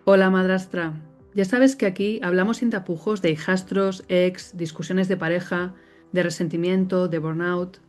Hola, madrastra. Ya sabes que aquí hablamos sin tapujos de hijastros, ex, discusiones de pareja, de resentimiento, de burnout.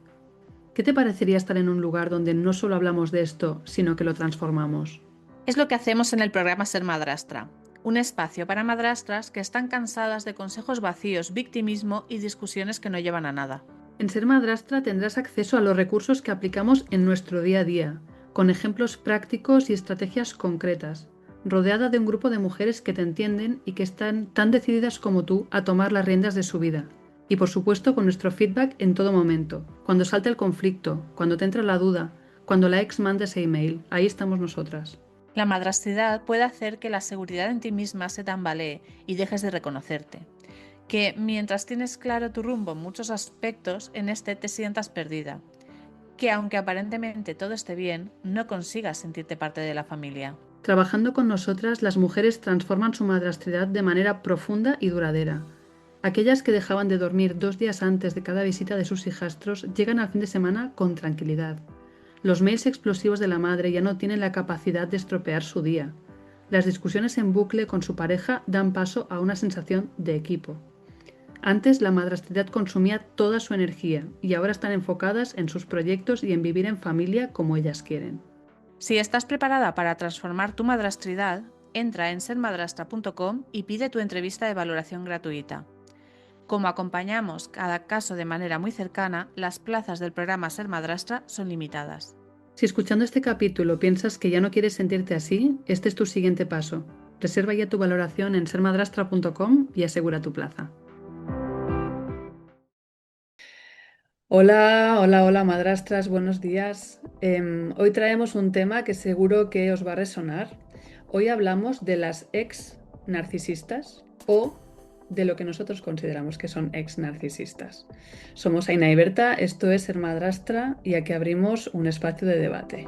¿Qué te parecería estar en un lugar donde no solo hablamos de esto, sino que lo transformamos? Es lo que hacemos en el programa Ser Madrastra, un espacio para madrastras que están cansadas de consejos vacíos, victimismo y discusiones que no llevan a nada. En Ser Madrastra tendrás acceso a los recursos que aplicamos en nuestro día a día, con ejemplos prácticos y estrategias concretas, rodeada de un grupo de mujeres que te entienden y que están tan decididas como tú a tomar las riendas de su vida. Y por supuesto con nuestro feedback en todo momento, cuando salte el conflicto, cuando te entre la duda, cuando la ex mande ese email, ahí estamos nosotras. La madrastridad puede hacer que la seguridad en ti misma se tambalee y dejes de reconocerte. Que mientras tienes claro tu rumbo en muchos aspectos, en este te sientas perdida. Que aunque aparentemente todo esté bien, no consigas sentirte parte de la familia. Trabajando con nosotras, las mujeres transforman su madrastridad de manera profunda y duradera. Aquellas que dejaban de dormir 2 días antes de cada visita de sus hijastros llegan al fin de semana con tranquilidad. Los mails explosivos de la madre ya no tienen la capacidad de estropear su día. Las discusiones en bucle con su pareja dan paso a una sensación de equipo. Antes la madrastridad consumía toda su energía y ahora están enfocadas en sus proyectos y en vivir en familia como ellas quieren. Si estás preparada para transformar tu madrastridad, entra en sermadrastra.com y pide tu entrevista de valoración gratuita. Como acompañamos cada caso de manera muy cercana, las plazas del programa Ser Madrastra son limitadas. Si escuchando este capítulo piensas que ya no quieres sentirte así, este es tu siguiente paso. Reserva ya tu valoración en sermadrastra.com y asegura tu plaza. Hola, hola, hola, madrastras, buenos días. Hoy traemos un tema que seguro que os va a resonar. Hoy hablamos de las ex narcisistas o de lo que nosotros consideramos que son ex narcisistas. Somos Aina y Berta, esto es Ser Madrastra y aquí abrimos un espacio de debate.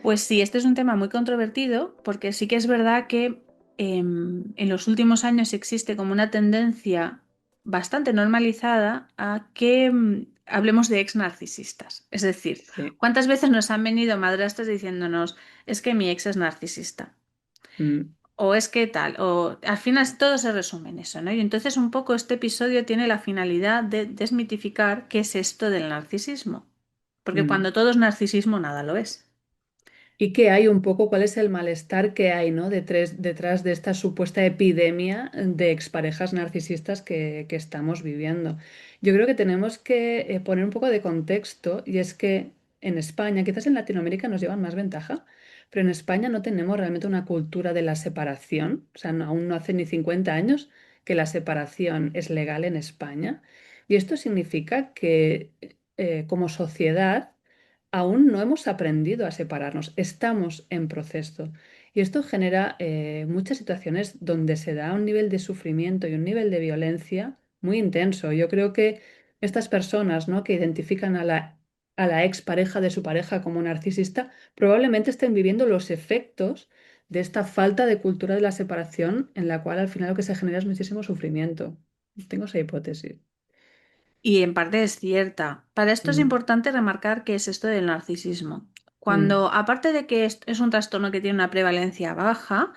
Pues sí, este es un tema muy controvertido porque sí que es verdad que en los últimos años existe como una tendencia bastante normalizada a que hablemos de ex narcisistas. Es decir, Sí. ¿cuántas veces nos han venido madrastras diciéndonos, es que mi ex es narcisista? Mm. O es que tal, o al final todo se resume en eso, ¿no? Y entonces un poco este episodio tiene la finalidad de desmitificar qué es esto del narcisismo. Porque Mm. cuando todo es narcisismo, nada lo es. Y que hay un poco, cuál es el malestar que hay, ¿no? Detrás de esta supuesta epidemia de exparejas narcisistas que estamos viviendo. Yo creo que tenemos que poner un poco de contexto y es que en España, quizás en Latinoamérica nos llevan más ventaja, pero en España no tenemos realmente una cultura de la separación, o sea, aún no hace ni 50 años que la separación es legal en España. Y esto significa que como sociedad, aún no hemos aprendido a separarnos, estamos en proceso. Y esto genera muchas situaciones donde se da un nivel de sufrimiento y un nivel de violencia muy intenso. Yo creo que estas personas, ¿no?, que identifican a la expareja de su pareja como narcisista, probablemente estén viviendo los efectos de esta falta de cultura de la separación en la cual al final lo que se genera es muchísimo sufrimiento. Tengo esa hipótesis. Y en parte es cierta. Para esto es Mm. importante remarcar qué es esto del narcisismo. Mm. Cuando, aparte de que es un trastorno que tiene una prevalencia baja,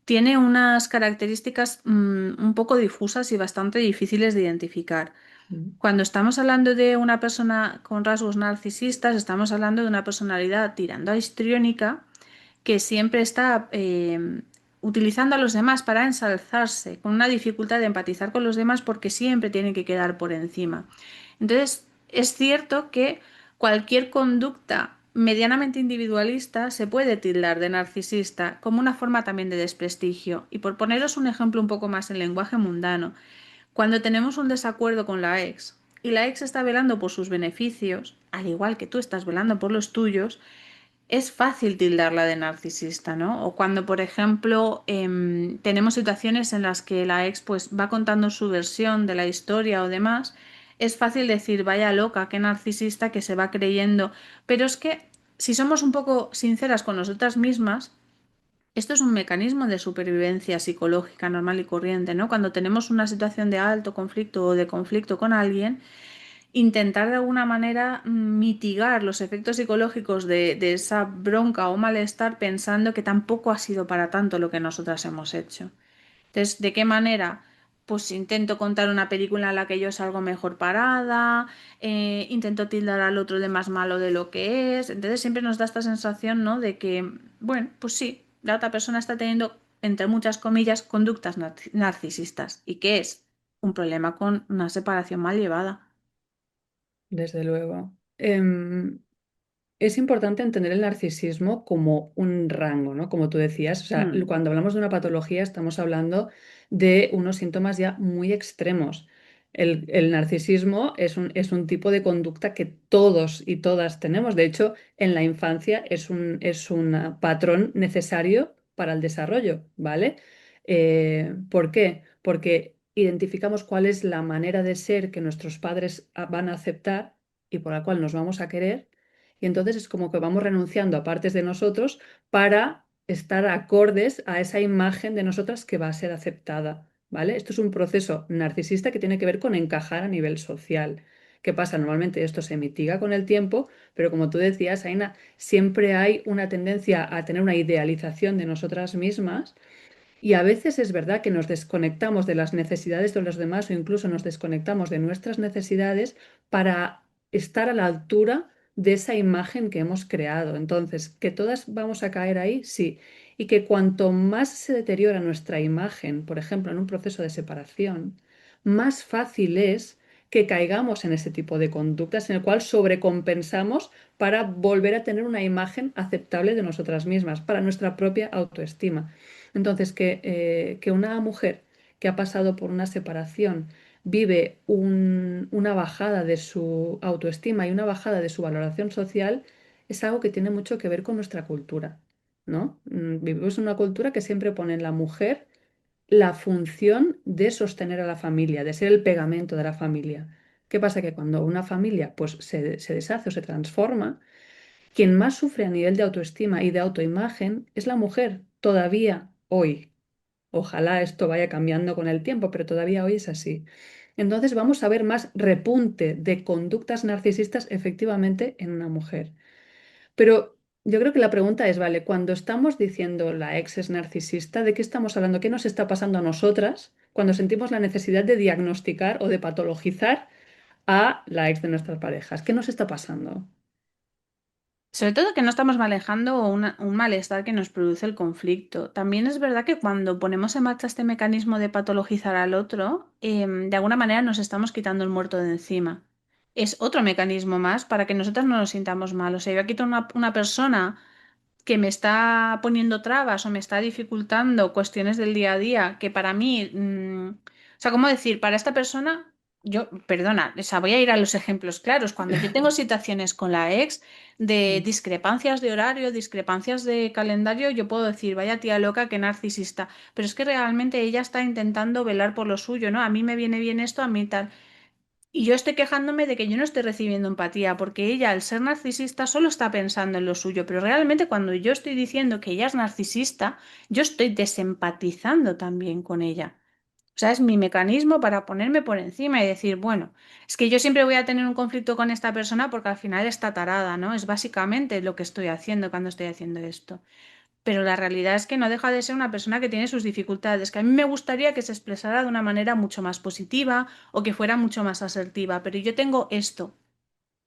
tiene unas características un poco difusas y bastante difíciles de identificar. Mm. Cuando estamos hablando de una persona con rasgos narcisistas, estamos hablando de una personalidad tirando a histriónica que siempre está utilizando a los demás para ensalzarse, con una dificultad de empatizar con los demás porque siempre tiene que quedar por encima. Entonces, es cierto que cualquier conducta medianamente individualista se puede tildar de narcisista como una forma también de desprestigio. Y por poneros un ejemplo un poco más en lenguaje mundano, cuando tenemos un desacuerdo con la ex y la ex está velando por sus beneficios, al igual que tú estás velando por los tuyos, es fácil tildarla de narcisista, ¿no? O cuando, por ejemplo, tenemos situaciones en las que la ex pues va contando su versión de la historia o demás, es fácil decir, vaya loca, qué narcisista que se va creyendo. Pero es que si somos un poco sinceras con nosotras mismas, Esto es un mecanismo de supervivencia psicológica normal y corriente, ¿no? Cuando tenemos una situación de alto conflicto o de conflicto con alguien, intentar de alguna manera mitigar los efectos psicológicos de esa bronca o malestar pensando que tampoco ha sido para tanto lo que nosotras hemos hecho. Entonces, ¿de qué manera? Pues intento contar una película en la que yo salgo mejor parada, intento tildar al otro de más malo de lo que es. Entonces siempre nos da esta sensación, ¿no? De que, bueno, pues sí, la otra persona está teniendo, entre muchas comillas, conductas narcisistas. ¿Y qué es? Un problema con una separación mal llevada. Desde luego. Es importante entender el narcisismo como un rango, ¿no? Como tú decías, o sea, Mm. cuando hablamos de una patología estamos hablando de unos síntomas ya muy extremos. El narcisismo es un tipo de conducta que todos y todas tenemos. De hecho, en la infancia es un patrón necesario para el desarrollo, ¿vale? ¿Por qué? Porque identificamos cuál es la manera de ser que nuestros padres van a aceptar y por la cual nos vamos a querer y entonces es como que vamos renunciando a partes de nosotros para estar acordes a esa imagen de nosotras que va a ser aceptada, ¿vale? Esto es un proceso narcisista que tiene que ver con encajar a nivel social. ¿Qué pasa? Normalmente esto se mitiga con el tiempo, pero como tú decías, Aina, siempre hay una tendencia a tener una idealización de nosotras mismas y a veces es verdad que nos desconectamos de las necesidades de los demás o incluso nos desconectamos de nuestras necesidades para estar a la altura de esa imagen que hemos creado. Entonces, ¿que todas vamos a caer ahí? Sí. Y que cuanto más se deteriora nuestra imagen, por ejemplo, en un proceso de separación, más fácil es que caigamos en ese tipo de conductas en el cual sobrecompensamos para volver a tener una imagen aceptable de nosotras mismas, para nuestra propia autoestima. Entonces, que una mujer que ha pasado por una separación vive una bajada de su autoestima y una bajada de su valoración social es algo que tiene mucho que ver con nuestra cultura, ¿no? Vivimos en una cultura que siempre pone en la mujer la función de sostener a la familia, de ser el pegamento de la familia. ¿Qué pasa? Que cuando una familia pues, se deshace o se transforma, quien más sufre a nivel de autoestima y de autoimagen es la mujer, todavía hoy. Ojalá esto vaya cambiando con el tiempo, pero todavía hoy es así. Entonces vamos a ver más repunte de conductas narcisistas efectivamente en una mujer. Pero yo creo que la pregunta es, vale, cuando estamos diciendo la ex es narcisista, ¿de qué estamos hablando? ¿Qué nos está pasando a nosotras cuando sentimos la necesidad de diagnosticar o de patologizar a la ex de nuestras parejas? ¿Qué nos está pasando? Sobre todo que no estamos manejando un malestar que nos produce el conflicto. También es verdad que cuando ponemos en marcha este mecanismo de patologizar al otro, de alguna manera nos estamos quitando el muerto de encima. Es otro mecanismo más para que nosotras no nos sintamos mal. O sea, yo aquí tengo una persona que me está poniendo trabas o me está dificultando cuestiones del día a día que para mí, o sea, ¿cómo decir? Para esta persona, yo, perdona, o sea, voy a ir a los ejemplos claros. Cuando yo tengo situaciones con la ex de Mm, discrepancias de horario, discrepancias de calendario, yo puedo decir, vaya tía loca, qué narcisista, pero es que realmente ella está intentando velar por lo suyo, ¿no? A mí me viene bien esto, a mí tal. Y yo estoy quejándome de que yo no estoy recibiendo empatía, porque ella, al ser narcisista, solo está pensando en lo suyo, pero realmente cuando yo estoy diciendo que ella es narcisista, yo estoy desempatizando también con ella. O sea, es mi mecanismo para ponerme por encima y decir, bueno, es que yo siempre voy a tener un conflicto con esta persona porque al final está tarada, ¿no? Es básicamente lo que estoy haciendo cuando estoy haciendo esto. Pero la realidad es que no deja de ser una persona que tiene sus dificultades, que a mí me gustaría que se expresara de una manera mucho más positiva o que fuera mucho más asertiva, pero yo tengo esto,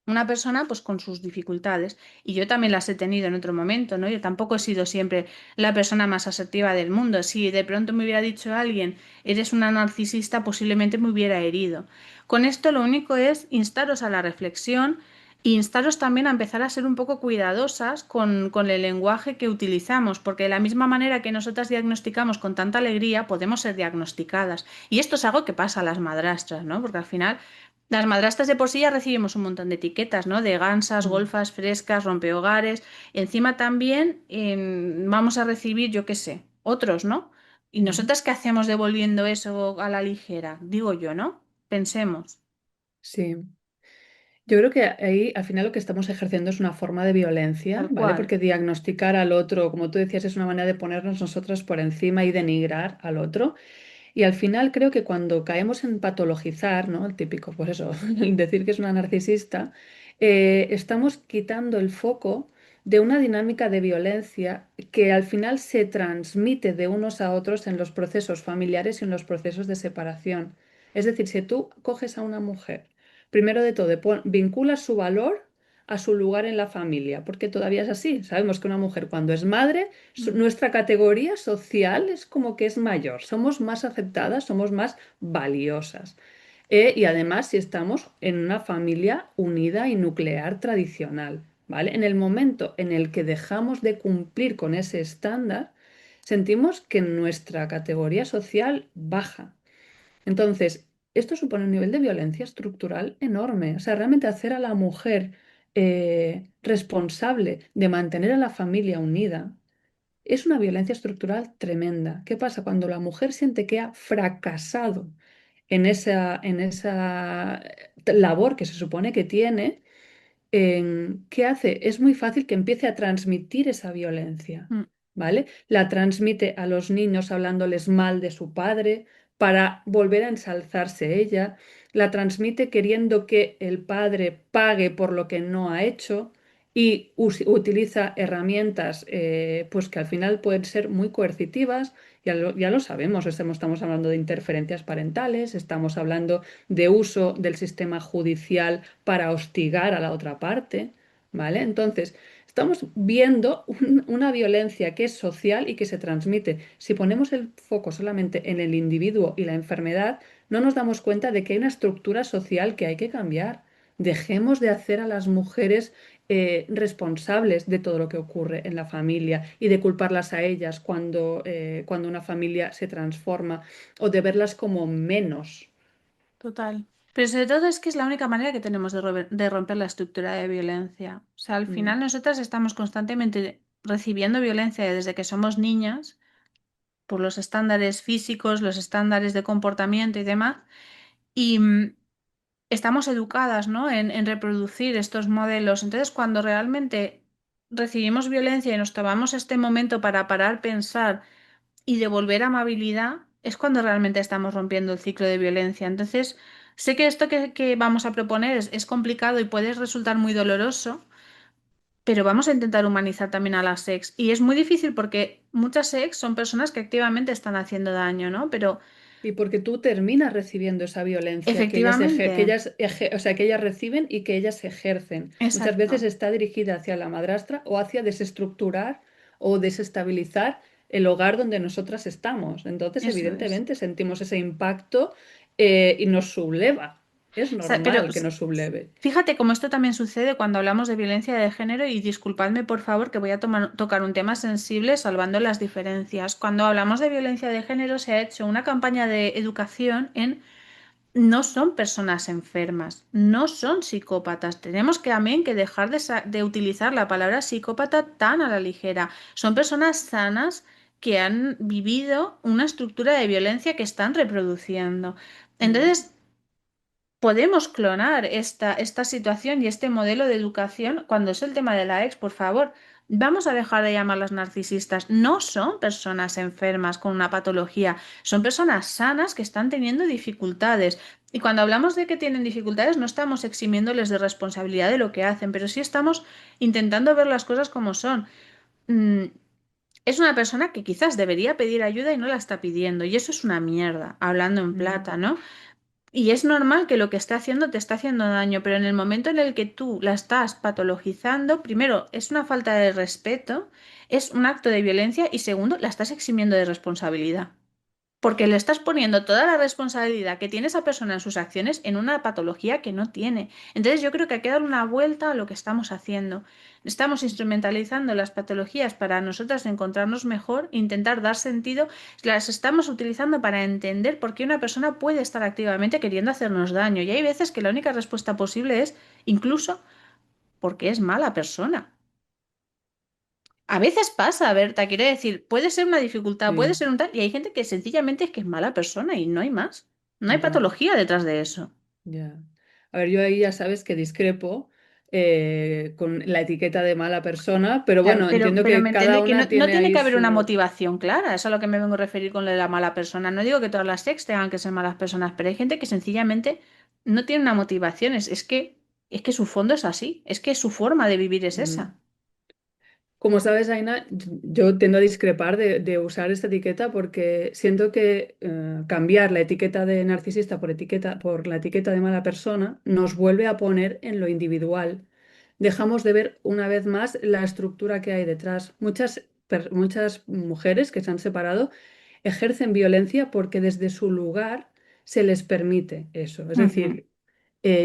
una persona pues con sus dificultades y yo también las he tenido en otro momento, ¿no? Yo tampoco he sido siempre la persona más asertiva del mundo. Si de pronto me hubiera dicho alguien, eres una narcisista, posiblemente me hubiera herido. Con esto lo único es instaros a la reflexión e instaros también a empezar a ser un poco cuidadosas con el lenguaje que utilizamos, porque de la misma manera que nosotras diagnosticamos con tanta alegría, podemos ser diagnosticadas. Y esto es algo que pasa a las madrastras, ¿no? Porque al final las madrastas de por sí ya recibimos un montón de etiquetas, ¿no? De gansas, mm, golfas, frescas, rompehogares. Encima también vamos a recibir, yo qué sé, otros, ¿no? ¿Y mm. nosotras qué hacemos devolviendo eso a la ligera? Digo yo, ¿no? Pensemos. Sí. Yo creo que ahí al final lo que estamos ejerciendo es una forma de violencia, Tal ¿vale? cual. Porque diagnosticar al otro, como tú decías, es una manera de ponernos nosotras por encima y denigrar al otro. Y al final creo que cuando caemos en patologizar, ¿no? El típico, pues eso, el decir que es una narcisista, estamos quitando el foco de una dinámica de violencia que al final se transmite de unos a otros en los procesos familiares y en los procesos de separación. Es decir, si tú coges a una mujer, primero de todo, vinculas su valor a su lugar en la familia, porque todavía es así. Sabemos que una mujer cuando es madre Mm, nuestra categoría social es como que es mayor, somos más aceptadas, somos más valiosas. Y además, si estamos en una familia unida y nuclear tradicional, ¿vale? En el momento en el que dejamos de cumplir con ese estándar, sentimos que nuestra categoría social baja. Entonces, esto supone un nivel de violencia estructural enorme. O sea, realmente hacer a la mujer responsable de mantener a la familia unida es una violencia estructural tremenda. ¿Qué pasa cuando la mujer siente que ha fracasado en esa labor que se supone que tiene? ¿Qué hace? Es muy fácil que empiece a transmitir esa violencia, mm. ¿vale? La transmite a los niños hablándoles mal de su padre para volver a ensalzarse ella, la transmite queriendo que el padre pague por lo que no ha hecho y utiliza herramientas pues que al final pueden ser muy coercitivas. Ya lo sabemos, estamos hablando de interferencias parentales, estamos hablando de uso del sistema judicial para hostigar a la otra parte, ¿vale? Entonces, estamos viendo una violencia que es social y que se transmite. Si ponemos el foco solamente en el individuo y la enfermedad, no nos damos cuenta de que hay una estructura social que hay que cambiar. Dejemos de hacer a las mujeres responsables de todo lo que ocurre en la familia y de culparlas a ellas cuando una familia se transforma o de verlas como menos. Total. Pero sobre todo es que es la única manera que tenemos de romper la estructura de violencia. O sea, al Mm. final nosotras estamos constantemente recibiendo violencia desde que somos niñas por los estándares físicos, los estándares de comportamiento y demás. Y estamos educadas, ¿no? en reproducir estos modelos. Entonces, cuando realmente recibimos violencia y nos tomamos este momento para parar, pensar y devolver amabilidad, es cuando realmente estamos rompiendo el ciclo de violencia. Entonces, sé que esto que vamos a proponer es complicado y puede resultar muy doloroso, pero vamos a intentar humanizar también a las ex. Y es muy difícil porque muchas ex son personas que activamente están haciendo daño, ¿no? Pero Y porque tú terminas recibiendo esa violencia efectivamente, o sea, que ellas reciben y que ellas ejercen. Muchas veces exacto, está dirigida hacia la madrastra o hacia desestructurar o desestabilizar el hogar donde nosotras estamos. Entonces, eso es. evidentemente, sentimos ese impacto y nos subleva. Es Pero normal que nos subleve. fíjate cómo esto también sucede cuando hablamos de violencia de género y disculpadme por favor que voy a tocar un tema sensible salvando las diferencias. Cuando hablamos de violencia de género se ha hecho una campaña de educación en no son personas enfermas, no son psicópatas. Tenemos que también que dejar de utilizar la palabra psicópata tan a la ligera. Son personas sanas que han vivido una estructura de violencia que están reproduciendo. Mm. Entonces, podemos clonar esta situación y este modelo de educación cuando es el tema de la ex, por favor. Vamos a dejar de llamarlas narcisistas. No son personas enfermas con una patología, son personas sanas que están teniendo dificultades. Y cuando hablamos de que tienen dificultades, no estamos eximiéndoles de responsabilidad de lo que hacen, pero sí estamos intentando ver las cosas como son. Mm, es una persona que quizás debería pedir ayuda y no la está pidiendo, y eso es una mierda, hablando en Mm. plata, ¿no? Y es normal que lo que esté haciendo te está haciendo daño, pero en el momento en el que tú la estás patologizando, primero, es una falta de respeto, es un acto de violencia y segundo, la estás eximiendo de responsabilidad. Porque le estás poniendo toda la responsabilidad que tiene esa persona en sus acciones en una patología que no tiene. Entonces yo creo que hay que dar una vuelta a lo que estamos haciendo. Estamos instrumentalizando las patologías para nosotras encontrarnos mejor, intentar dar sentido, las estamos utilizando para entender por qué una persona puede estar activamente queriendo hacernos daño. Y hay veces que la única respuesta posible es incluso porque es mala persona. A veces pasa, Berta, quiero decir, puede ser una dificultad, puede Sí, ser un tal, y hay gente que sencillamente es que es mala persona y no hay más. No hay ya. patología detrás de eso. Ya. A ver, yo ahí ya sabes que discrepo con la etiqueta de mala persona, pero Ya, bueno, entiendo pero que me cada entiende que no, una no tiene tiene ahí que haber una su... motivación clara, eso es a lo que me vengo a referir con lo de la mala persona. No digo que todas las ex tengan que ser malas personas, pero hay gente que sencillamente no tiene una motivación, es que su fondo es así, es que su forma de vivir es Mm. esa. Como sabes, Aina, yo tiendo a discrepar de usar esta etiqueta porque siento que cambiar la etiqueta de narcisista por la etiqueta de mala persona nos vuelve a poner en lo individual. Dejamos de ver una vez más la estructura que hay detrás. Muchas mujeres que se han separado ejercen violencia porque desde su lugar se les permite eso. Es Ujú. decir,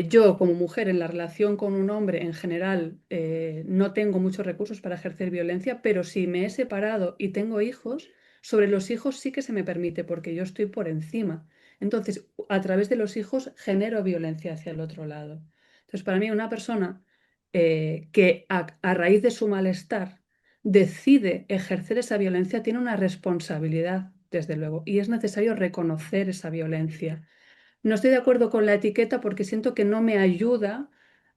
yo como mujer en la relación con un hombre en general no tengo muchos recursos para ejercer violencia, pero si me he separado y tengo hijos, sobre los hijos sí que se me permite porque yo estoy por encima. Entonces, a través de los hijos genero violencia hacia el otro lado. Entonces, para mí, una persona que a raíz de su malestar decide ejercer esa violencia tiene una responsabilidad, desde luego, y es necesario reconocer esa violencia. No estoy de acuerdo con la etiqueta porque siento que no me ayuda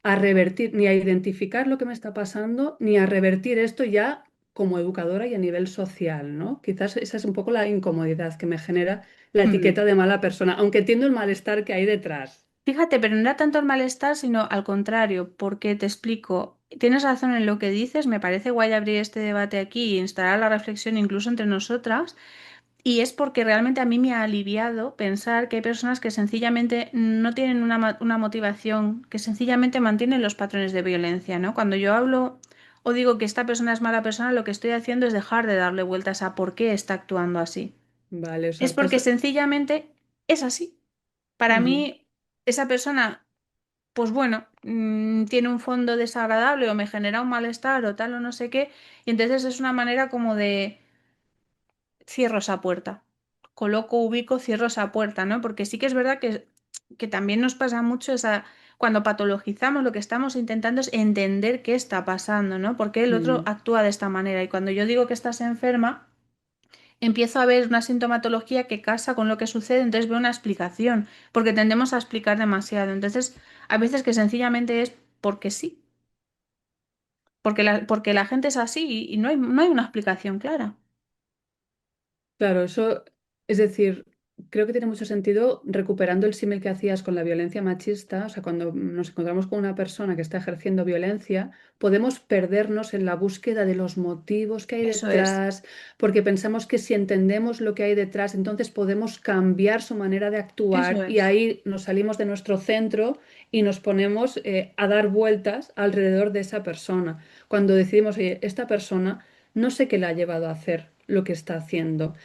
a revertir, ni a identificar lo que me está pasando, ni a revertir esto ya como educadora y a nivel social, ¿no? Quizás esa es un poco la incomodidad que me genera la Ujú. etiqueta de mala persona, aunque entiendo el malestar que hay detrás. Fíjate, pero no era tanto el malestar, sino al contrario, porque te explico, tienes razón en lo que dices, me parece guay abrir este debate aquí e instalar la reflexión incluso entre nosotras. Y es porque realmente a mí me ha aliviado pensar que hay personas que sencillamente no tienen una motivación, que sencillamente mantienen los patrones de violencia, ¿no? Cuando yo hablo o digo que esta persona es mala persona, lo que estoy haciendo es dejar de darle vueltas a por qué está actuando así. Vale, o sea, Es porque estás... sencillamente es así. Para Ujú. mí, esa persona, pues bueno, tiene un fondo desagradable o me genera un malestar o tal o no sé qué, y entonces es una manera como de cierro esa puerta. Coloco, ubico, cierro esa puerta, ¿no? Porque sí que es verdad que también nos pasa mucho cuando patologizamos, lo que estamos intentando es entender qué está pasando, ¿no? Por qué el otro Mm. actúa de esta manera. Y cuando yo digo que estás enferma, empiezo a ver una sintomatología que casa con lo que sucede, entonces veo una explicación, porque tendemos a explicar demasiado. Entonces, a veces que sencillamente es porque sí, porque la gente es así y no hay una explicación clara. Claro, eso, es decir, creo que tiene mucho sentido recuperando el símil que hacías con la violencia machista, o sea, cuando nos encontramos con una persona que está ejerciendo violencia, podemos perdernos en la búsqueda de los motivos que hay Eso es, detrás, porque pensamos que si entendemos lo que hay detrás, entonces podemos cambiar su manera de eso actuar y es. ahí nos salimos de nuestro centro y nos ponemos a dar vueltas alrededor de esa persona. Cuando decidimos, oye, esta persona no sé qué la ha llevado a hacer lo que está haciendo,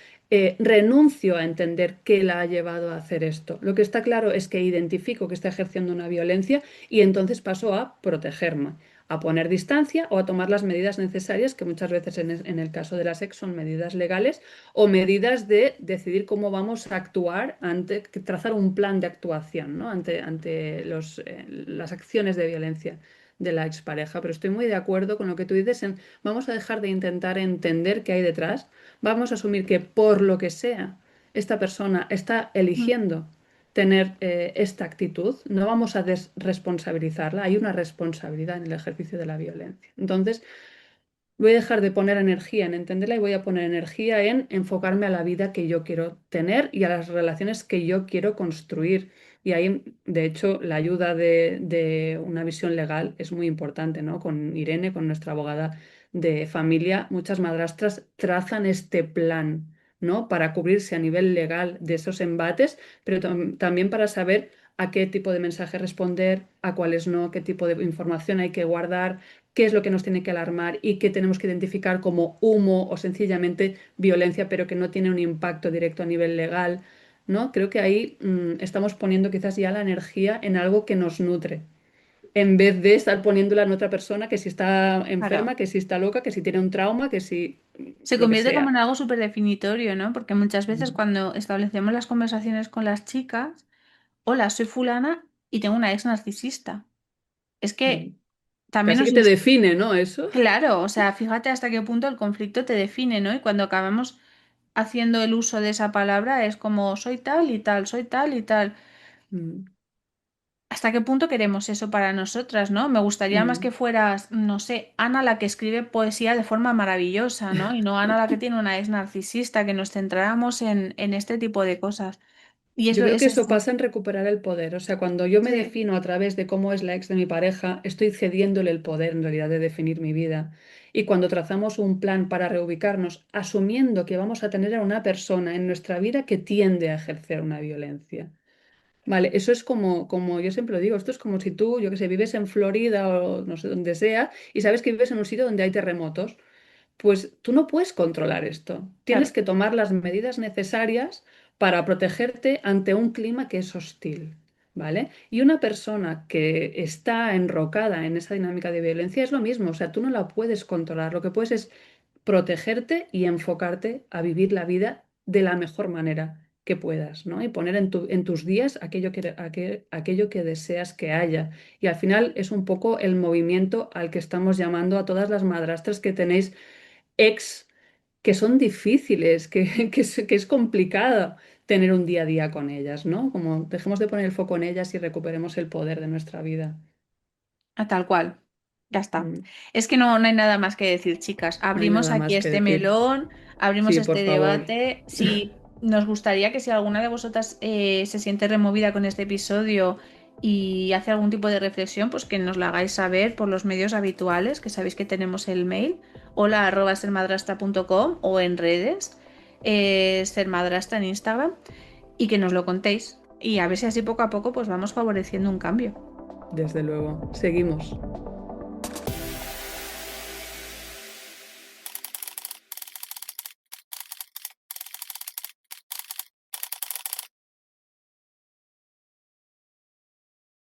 renuncio a entender qué la ha llevado a hacer esto. Lo que está claro es que identifico que está ejerciendo una violencia y entonces paso a protegerme, a poner distancia o a tomar las medidas necesarias, que muchas veces en el caso de las ex son medidas legales o medidas de decidir cómo vamos a actuar ante trazar un plan de actuación, ¿no? Ante las acciones de violencia de la expareja. Pero estoy muy de acuerdo con lo que tú dices en vamos a dejar de intentar entender qué hay detrás. Vamos a asumir que por lo que sea, esta persona está Mm. eligiendo tener esta actitud, no vamos a desresponsabilizarla, hay una responsabilidad en el ejercicio de la violencia. Entonces, voy a dejar de poner energía en entenderla y voy a poner energía en enfocarme a la vida que yo quiero tener y a las relaciones que yo quiero construir. Y ahí, de hecho, la ayuda de una visión legal es muy importante, ¿no? Con Irene, con nuestra abogada de familia, muchas madrastras trazan este plan, ¿no? Para cubrirse a nivel legal de esos embates, pero también para saber a qué tipo de mensaje responder, a cuáles no, qué tipo de información hay que guardar, qué es lo que nos tiene que alarmar y qué tenemos que identificar como humo o sencillamente violencia, pero que no tiene un impacto directo a nivel legal, ¿no? Creo que ahí estamos poniendo quizás ya la energía en algo que nos nutre, en vez de estar poniéndola en otra persona que si está Claro. enferma, que si está loca, que si tiene un trauma, que si Se lo que convierte como sea. en algo súper definitorio, ¿no? Porque muchas veces Mm, cuando establecemos las conversaciones con las chicas, hola, soy fulana y tengo una ex narcisista. Es mm. que también Casi nos... que te define, ¿no? Eso. Claro, o sea, fíjate hasta qué punto el conflicto te define, ¿no? Y cuando acabamos haciendo el uso de esa palabra es como soy tal y tal, soy tal y tal. Mm. ¿Hasta qué punto queremos eso para nosotras, ¿no? Me gustaría más que Mm. fueras, no sé, Ana la que escribe poesía de forma maravillosa, ¿no? Y no Ana la que tiene una ex narcisista, que nos centráramos en este tipo de cosas. Y Yo eso creo es que eso eso. pasa en recuperar el poder. O sea, cuando yo me Sí, defino a través de cómo es la ex de mi pareja, estoy cediéndole el poder en realidad de definir mi vida. Y cuando trazamos un plan para reubicarnos, asumiendo que vamos a tener a una persona en nuestra vida que tiende a ejercer una violencia. Vale, eso es como yo siempre lo digo, esto es como si tú, yo que sé, vives en Florida o no sé dónde sea y sabes que vives en un sitio donde hay terremotos. Pues tú no puedes controlar esto. Tienes claro. que tomar las medidas necesarias para protegerte ante un clima que es hostil, ¿vale? Y una persona que está enrocada en esa dinámica de violencia es lo mismo, o sea, tú no la puedes controlar. Lo que puedes es protegerte y enfocarte a vivir la vida de la mejor manera que puedas, ¿no? Y poner en tus días aquello que deseas que haya. Y al final es un poco el movimiento al que estamos llamando a todas las madrastras que tenéis ex que son difíciles, que es complicado tener un día a día con ellas, ¿no? Como dejemos de poner el foco en ellas y recuperemos el poder de nuestra vida. Tal cual. Ya está. Mm. Es que no hay nada más que decir, chicas. No hay Abrimos nada aquí más que este decir. melón, abrimos Sí, por este favor. debate. Si nos gustaría que si alguna de vosotras se siente removida con este episodio y hace algún tipo de reflexión, pues que nos la hagáis saber por los medios habituales, que sabéis que tenemos el mail, hola@sermadrastra.com o en redes, sermadrastra en Instagram, y que nos lo contéis. Y a ver si así poco a poco pues vamos favoreciendo un cambio. Desde luego. Seguimos.